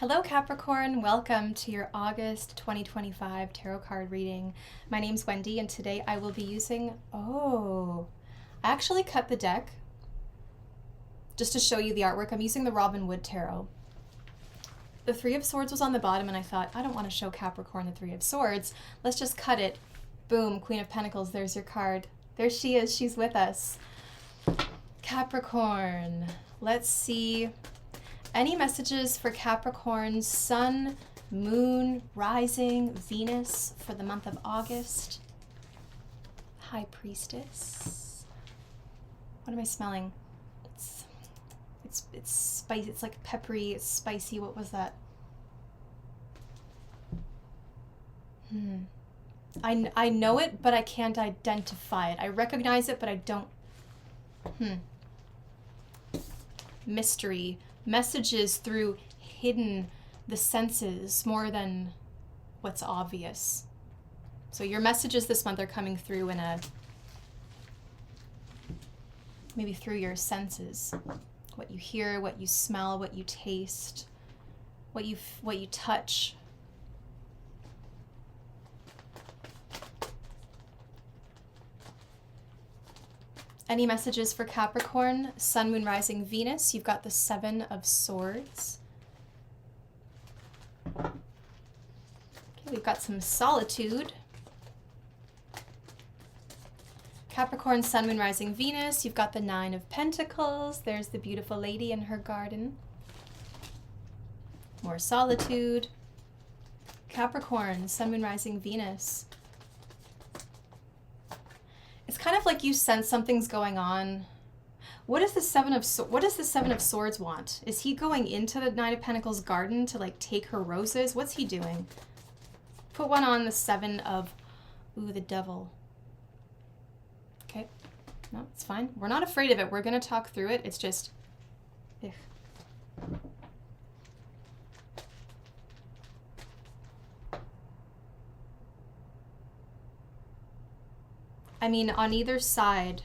Hello Capricorn, welcome to your August 2025 tarot card reading. My name's Wendy and today I will be using, I actually cut the deck just to show you the artwork. I'm using the Robin Wood Tarot. The Three of Swords was on the bottom and I thought, I don't want to show Capricorn the Three of Swords. Let's just cut it. Boom, Queen of Pentacles, there's your card. There she is, she's with us. Capricorn, let's see. Any messages for Capricorn's Sun, Moon, Rising, Venus for the month of August? High Priestess. What am I smelling? It's spicy. It's like peppery. It's spicy. What was that? I know it, but I can't identify it. I recognize it, but I don't. Mystery. Messages through hidden the senses more than what's obvious. So your messages this month are coming through in maybe through your senses. What you hear, what you smell, what you taste, what you touch. Any messages for Capricorn, Sun, Moon, Rising, Venus? You've got the Seven of Swords. Okay, we've got some solitude. Capricorn, Sun, Moon, Rising, Venus. You've got the Nine of Pentacles. There's the beautiful lady in her garden. More solitude. Capricorn, Sun, Moon, Rising, Venus. It's kind of like you sense something's going on. What does the Seven of Swords want? Is he going into the Nine of Pentacles garden to like take her roses? What's he doing? Put one on the Seven of, the Devil. Okay, no, it's fine. We're not afraid of it. We're gonna talk through it. It's just, ugh. I mean, on either side,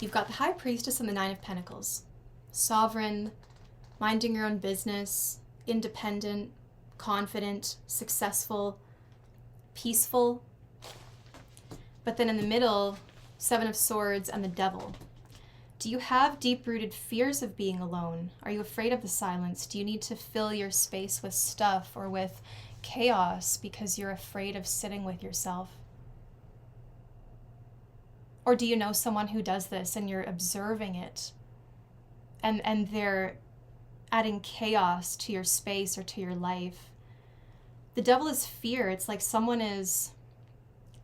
you've got the High Priestess and the Nine of Pentacles. Sovereign, minding your own business, independent, confident, successful, peaceful. But then in the middle, Seven of Swords and the Devil. Do you have deep-rooted fears of being alone? Are you afraid of the silence? Do you need to fill your space with stuff or with chaos because you're afraid of sitting with yourself? Or do you know someone who does this and you're observing it and they're adding chaos to your space or to your life? The Devil is fear. It's like someone is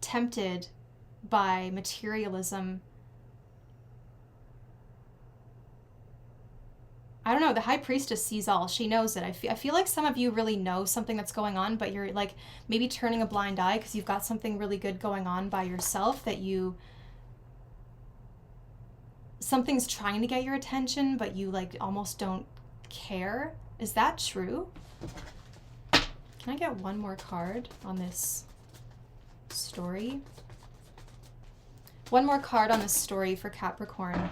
tempted by materialism. I don't know, the High Priestess sees all. She knows it. I feel like some of you really know something that's going on, but you're like maybe turning a blind eye because you've got something really good going on by yourself that something's trying to get your attention, but you like almost don't care. Is that true? Can I get one more card on this story? One more card on this story for Capricorn.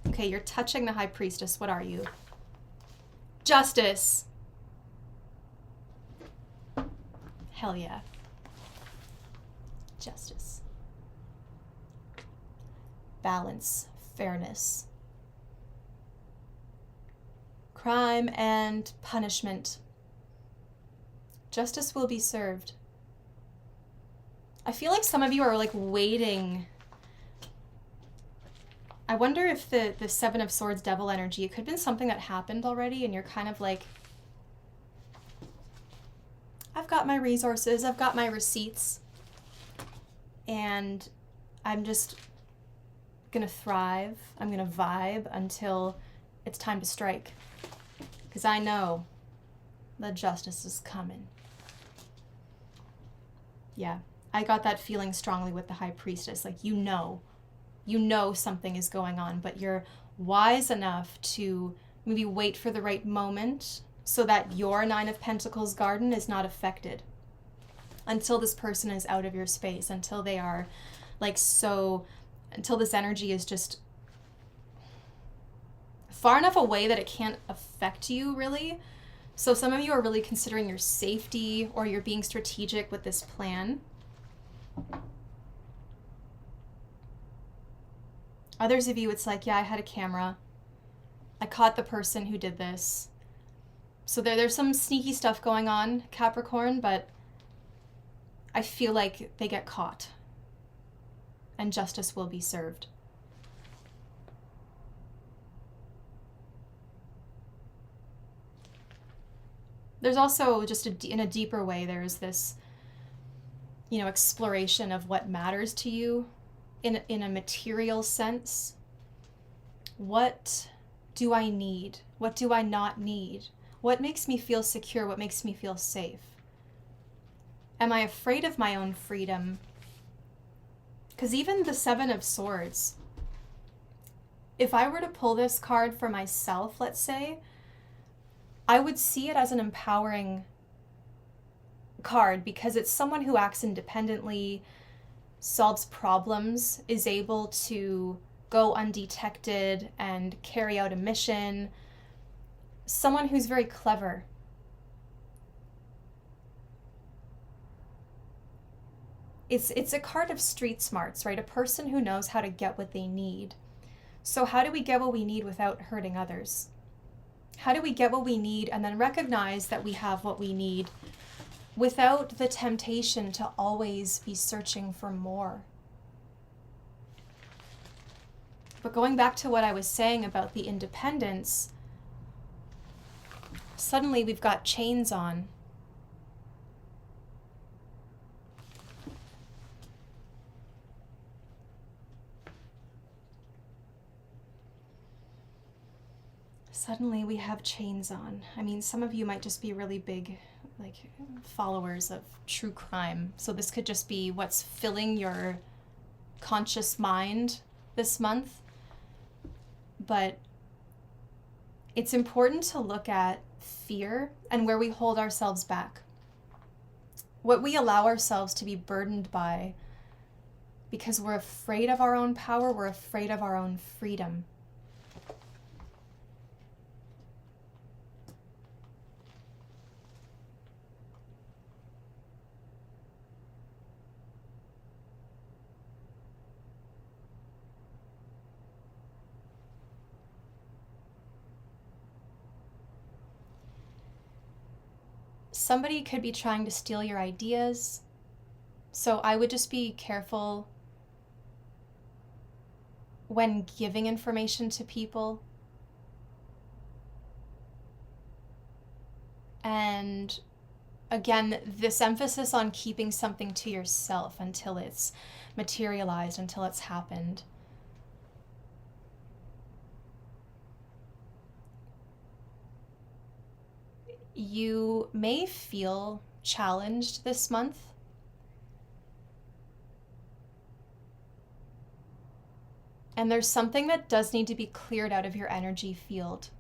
Okay, you're touching the High Priestess. What are you? Justice. Hell yeah. Justice. Balance. Fairness. Crime and punishment. Justice will be served. I feel like some of you are like waiting. I wonder if the Seven of Swords Devil energy, it could have been something that happened already and you're kind of like, I've got my resources, I've got my receipts, and I'm just gonna thrive, I'm gonna vibe until it's time to strike. Because I know that justice is coming. Yeah, I got that feeling strongly with the High Priestess. Like, you know something is going on, but you're wise enough to maybe wait for the right moment so that your Nine of Pentacles garden is not affected until this person is out of your space, until they are like until this energy is just far enough away that it can't affect you really. So some of you are really considering your safety, or you're being strategic with this plan. Others of you, it's like, yeah, I had a camera. I caught the person who did this. So there's some sneaky stuff going on, Capricorn, but I feel like they get caught and justice will be served. There's also just in a deeper way, there's this, exploration of what matters to you in a material sense. What do I need? What do I not need? What makes me feel secure? What makes me feel safe? Am I afraid of my own freedom? Because even the Seven of Swords, if I were to pull this card for myself, let's say, I would see it as an empowering card because it's someone who acts independently, solves problems, is able to go undetected and carry out a mission. Someone who's very clever. It's a card of street smarts, right? A person who knows how to get what they need. So how do we get what we need without hurting others? How do we get what we need and then recognize that we have what we need without the temptation to always be searching for more? But going back to what I was saying about the independence, suddenly we've got chains on. Suddenly we have chains on. I mean, some of you might just be really big, followers of true crime. So this could just be what's filling your conscious mind this month. But it's important to look at fear and where we hold ourselves back. What we allow ourselves to be burdened by because we're afraid of our own power, we're afraid of our own freedom. Somebody could be trying to steal your ideas. So I would just be careful when giving information to people. And again, this emphasis on keeping something to yourself until it's materialized, until it's happened. You may feel challenged this month. And there's something that does need to be cleared out of your energy field.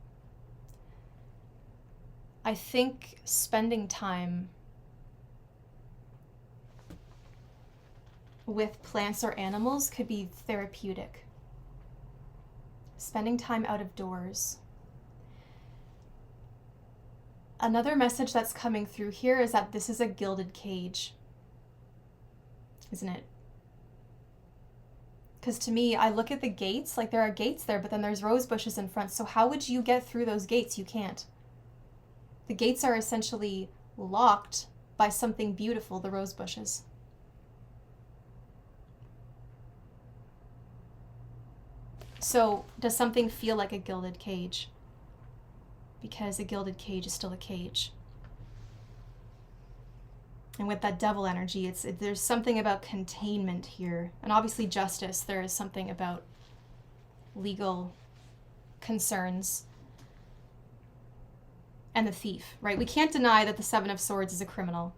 I think spending time with plants or animals could be therapeutic. Spending time out of doors. Another message that's coming through here is that this is a gilded cage, isn't it? Because to me, I look at the gates, like there are gates there, but then there's rose bushes in front. So how would you get through those gates? You can't. The gates are essentially locked by something beautiful, the rose bushes. So does something feel like a gilded cage? Because a gilded cage is still a cage. And with that devil energy, there's something about containment here. And obviously justice, there is something about legal concerns. And the thief, right? We can't deny that the Seven of Swords is a criminal.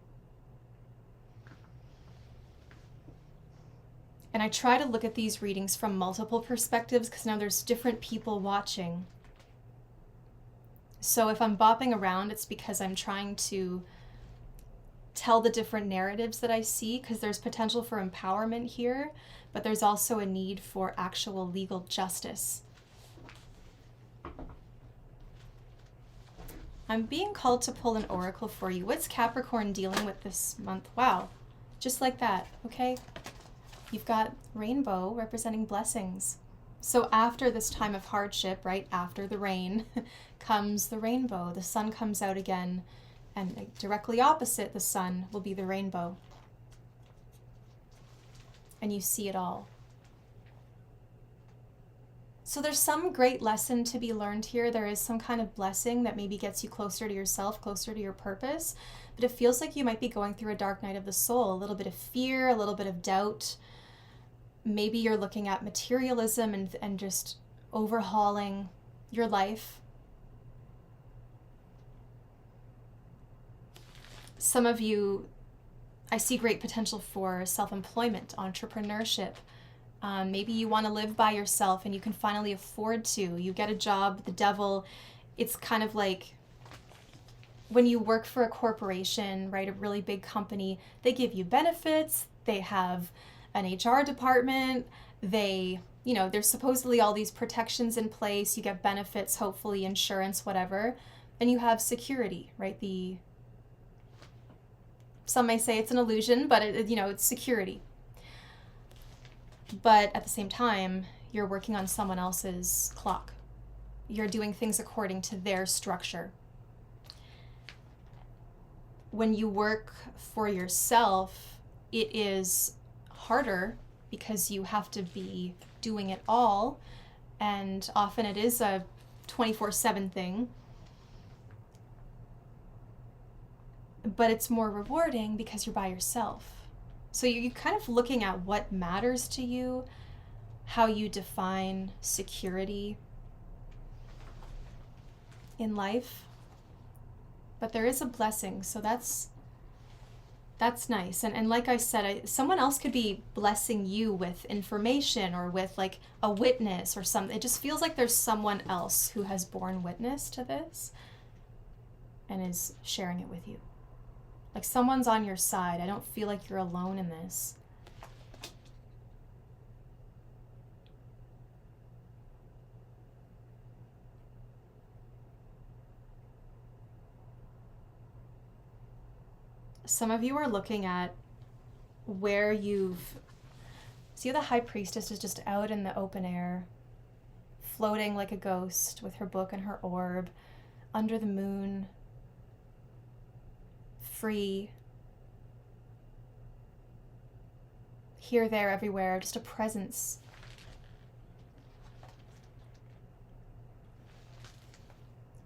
And I try to look at these readings from multiple perspectives because now there's different people watching. So if I'm bopping around, it's because I'm trying to tell the different narratives that I see, because there's potential for empowerment here, but there's also a need for actual legal justice. I'm being called to pull an oracle for you. What's Capricorn dealing with this month? Wow. Just like that, okay? You've got rainbow representing blessings. So after this time of hardship, right, after the rain, comes the rainbow. The sun comes out again, and directly opposite the sun will be the rainbow. And you see it all. So there's some great lesson to be learned here. There is some kind of blessing that maybe gets you closer to yourself, closer to your purpose. But it feels like you might be going through a dark night of the soul, a little bit of fear, a little bit of doubt. Maybe you're looking at materialism and just overhauling your life. Some of you, I see great potential for self-employment, entrepreneurship. Maybe you want to live by yourself and you can finally afford to. You get a job with the devil. It's kind of like when you work for a corporation, right, a really big company, they give you benefits, they have an HR department, there's supposedly all these protections in place, you get benefits, hopefully insurance, whatever, and you have security, right? Some may say it's an illusion, but it's security. But at the same time, you're working on someone else's clock. You're doing things according to their structure. When you work for yourself, it is harder because you have to be doing it all, and often it is a 24/7 thing. But it's more rewarding because you're by yourself. So you're kind of looking at what matters to you, how you define security in life. But there is a blessing, so that's nice. And like I said, someone else could be blessing you with information or with like a witness or something. It just feels like there's someone else who has borne witness to this and is sharing it with you. Like someone's on your side. I don't feel like you're alone in this. Some of you are looking at where see the High Priestess is just out in the open air, floating like a ghost with her book and her orb, under the moon, free, here, there, everywhere, just a presence.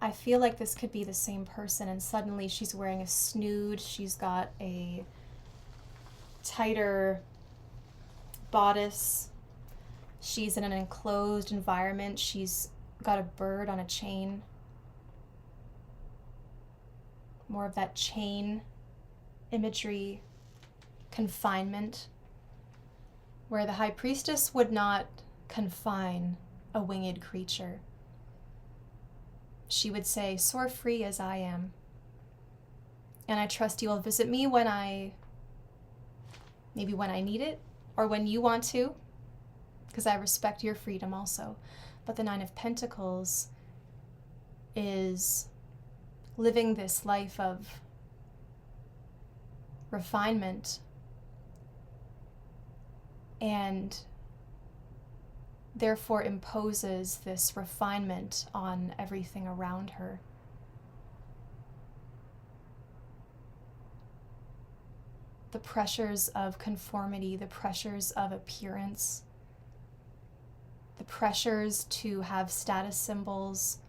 I feel like this could be the same person, and suddenly she's wearing a snood, she's got a tighter bodice, she's in an enclosed environment, she's got a bird on a chain. More of that chain imagery, confinement, where the High Priestess would not confine a winged creature. She would say, "Soar free as I am. And I trust you will visit me maybe when I need it, or when you want to, because I respect your freedom also." But the Nine of Pentacles is living this life of refinement and therefore imposes this refinement on everything around her. The pressures of conformity, the pressures of appearance, the pressures to have status symbols.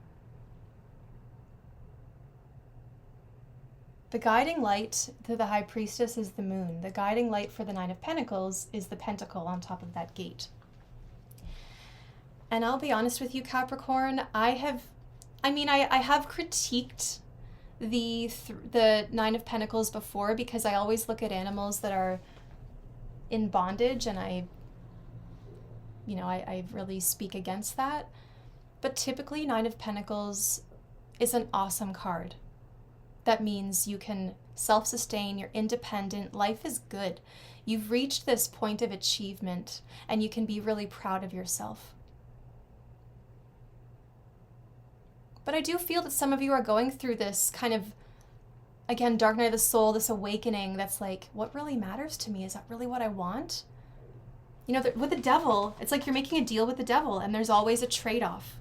The guiding light to the High Priestess is the moon. The guiding light for the Nine of Pentacles is the pentacle on top of that gate. And I'll be honest with you, Capricorn, I have critiqued the Nine of Pentacles before, because I always look at animals that are in bondage, and I really speak against that. But typically, Nine of Pentacles is an awesome card. That means you can self-sustain, you're independent, life is good. You've reached this point of achievement, and you can be really proud of yourself. But I do feel that some of you are going through this kind of, again, dark night of the soul, this awakening that's like, what really matters to me? Is that really what I want? You know, with the devil, it's like you're making a deal with the devil, and there's always a trade-off.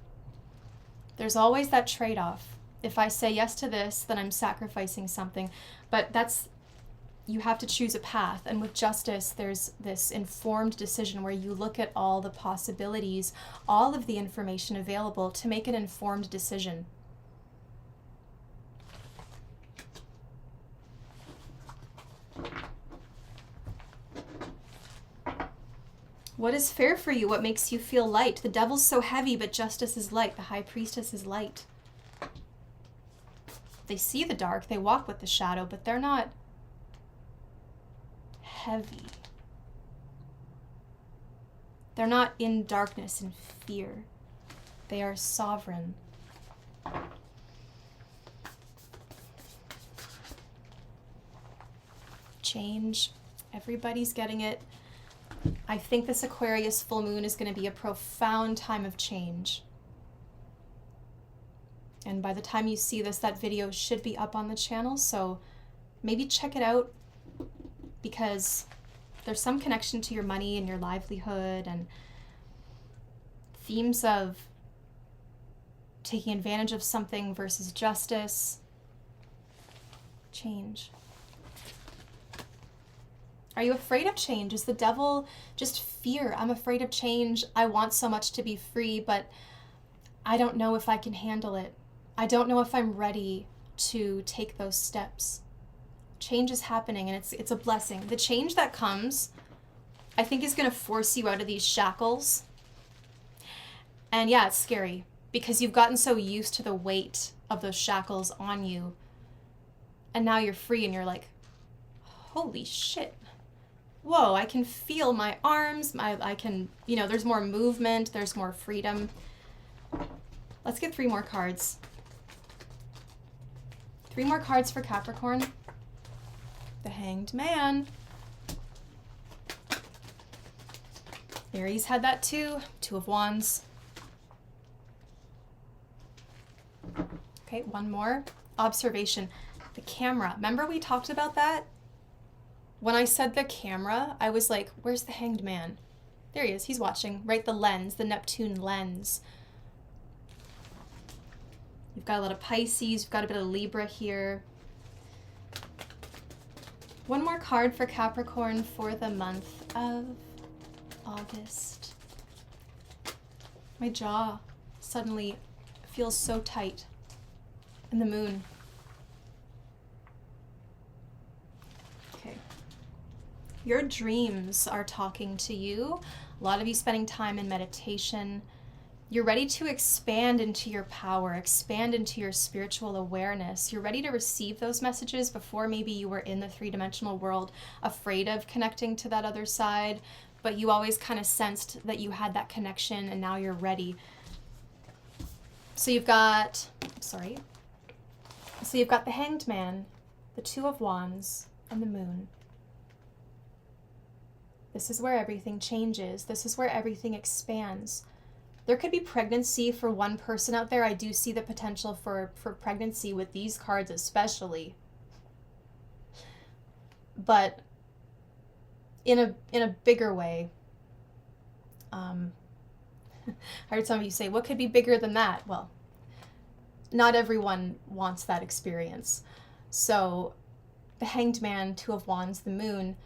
There's always that trade-off. If I say yes to this, then I'm sacrificing something. But you have to choose a path. And with justice, there's this informed decision where you look at all the possibilities, all of the information available to make an informed decision. What is fair for you? What makes you feel light? The devil's so heavy, but justice is light. The high priestess is light. They see the dark, they walk with the shadow, but they're not heavy. They're not in darkness and fear. They are sovereign. Change. Everybody's getting it. I think this Aquarius full moon is going to be a profound time of change. And by the time you see this, that video should be up on the channel, so maybe check it out, because there's some connection to your money and your livelihood and themes of taking advantage of something versus justice. Change. Are you afraid of change? Is the devil just fear? I'm afraid of change. I want so much to be free, but I don't know if I can handle it. I don't know if I'm ready to take those steps. Change is happening, and it's a blessing. The change that comes, I think, is going to force you out of these shackles. And yeah, it's scary because you've gotten so used to the weight of those shackles on you. And now you're free and you're like, holy shit. Whoa, I can feel my arms, I can, there's more movement, there's more freedom. Let's get 3 more cards. 3 more cards for Capricorn. The Hanged Man. Aries had that too. 2 of Wands. Okay, 1 more. Observation. The camera. Remember we talked about that? When I said the camera, I was like, where's the Hanged Man? There he is. He's watching. Right, the lens, the Neptune lens. You've got a lot of Pisces. You've got a bit of Libra here. 1 more card for Capricorn for the month of August. My jaw suddenly feels so tight. And the moon. Your dreams are talking to you. A lot of you spending time in meditation. You're ready to expand into your power, expand into your spiritual awareness. You're ready to receive those messages. Before, maybe you were in the 3-dimensional world, afraid of connecting to that other side, but you always kind of sensed that you had that connection, and now you're ready. So you've got, the Hanged Man, the 2 of Wands, and the moon. This is where everything changes. This is where everything expands. There could be pregnancy for one person out there. I do see the potential for pregnancy with these cards especially. But in a bigger way. I heard some of you say, what could be bigger than that? Well, not everyone wants that experience. So the Hanged Man, 2 of Wands, the moon,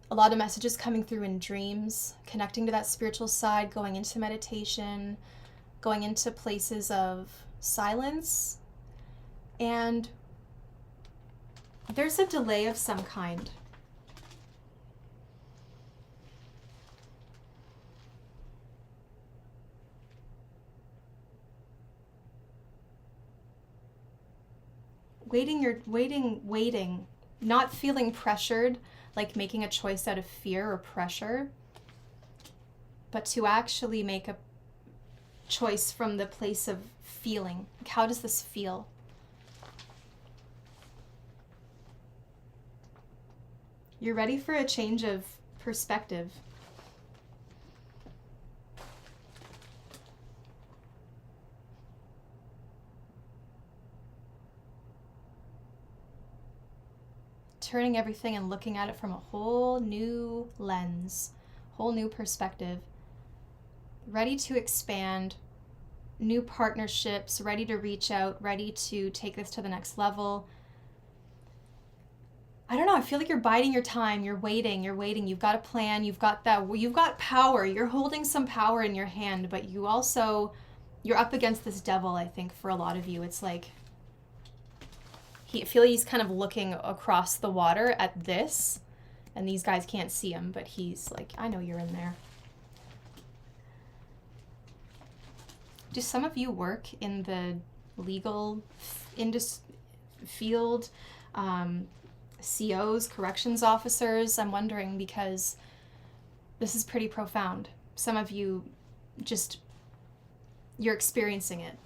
a lot of messages coming through in dreams, connecting to that spiritual side, going into meditation, going into places of silence. And there's a delay of some kind. Waiting, not feeling pressured, like making a choice out of fear or pressure, but to actually make a choice from the place of feeling. Like, how does this feel? You're ready for a change of perspective. turning everything and looking at it from a whole new lens, whole new perspective, ready to expand, new partnerships, ready to reach out, ready to take this to the next level. I don't know, I feel like you're biding your time, you're waiting, you've got a plan, you've got power, you're holding some power in your hand, but you're up against this devil, I think, for a lot of you. It's like, I feel like he's kind of looking across the water at this, and these guys can't see him, but he's like, I know you're in there. Do some of you work in the legal field? COs, corrections officers? I'm wondering, because this is pretty profound. Some of you you're experiencing it.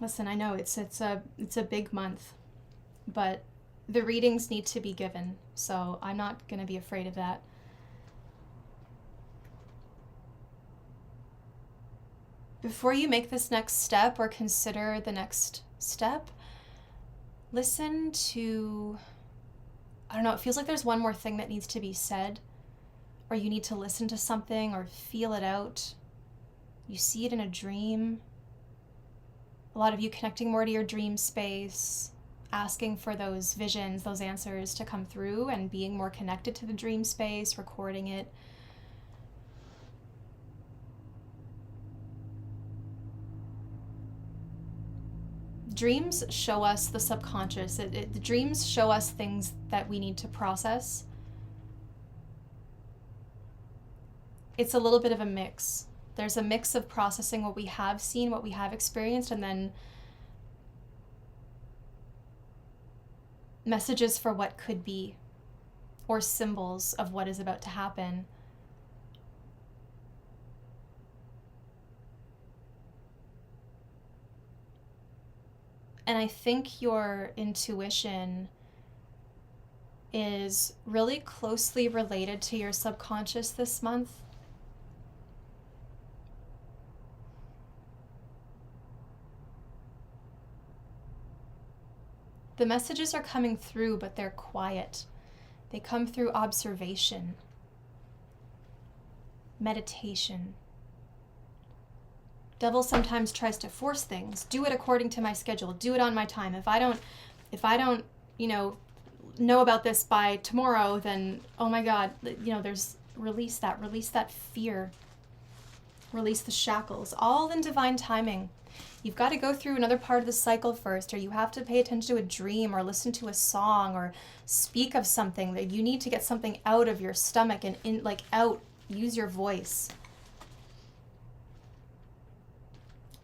Listen, I know it's a big month, but the readings need to be given, so I'm not going to be afraid of that. Before you make this next step or consider the next step, listen to, I don't know, it feels like there's one more thing that needs to be said, or you need to listen to something or feel it out. You see it in a dream. A lot of you connecting more to your dream space, asking for those visions, those answers to come through, and being more connected to the dream space, recording it. Dreams show us the subconscious. The dreams show us things that we need to process. It's a little bit of a mix. There's a mix of processing what we have seen, what we have experienced, and then messages for what could be, or symbols of what is about to happen. And I think your intuition is really closely related to your subconscious this month. The messages are coming through, but they're quiet. They come through observation, meditation. Devil sometimes tries to force things. Do it according to my schedule. Do it on my time. If I don't, know about this by tomorrow, then, oh my God, there's release that fear. Release the shackles, all in divine timing. You've got to go through another part of the cycle first, or you have to pay attention to a dream or listen to a song or speak of something that you need to get something out of your stomach and use your voice.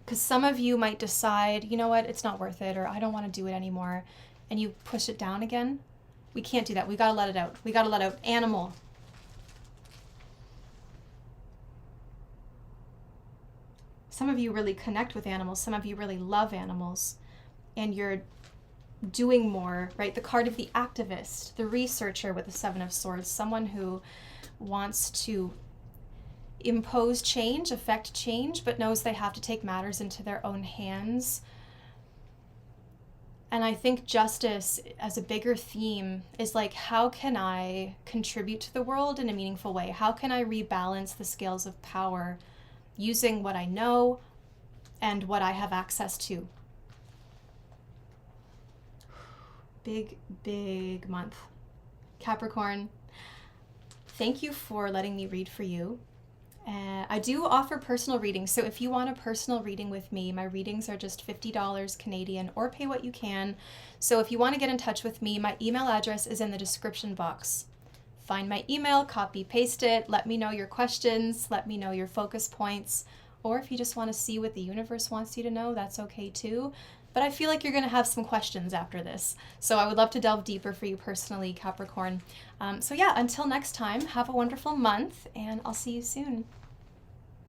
Because some of you might decide, you know what, it's not worth it, or I don't want to do it anymore, and you push it down again. We can't do that. We got to let it out. We got to let out. Animal. Some of you really connect with animals. Some of you really love animals, and you're doing more, right? The card of the activist, the researcher with the Seven of Swords, someone who wants to impose change, affect change, but knows they have to take matters into their own hands. And I think justice as a bigger theme is like, how can I contribute to the world in a meaningful way? How can I rebalance the scales of power using what I know and what I have access to? Big, big month. Capricorn, thank you for letting me read for you. I do offer personal readings, so if you want a personal reading with me, my readings are just $50 Canadian, or pay what you can. So if you want to get in touch with me, my email address is in the description box. Find my email, copy, paste it, let me know your questions, let me know your focus points, or if you just want to see what the universe wants you to know, that's okay too. But I feel like you're going to have some questions after this, so I would love to delve deeper for you personally, Capricorn. So yeah, until next time, have a wonderful month, and I'll see you soon.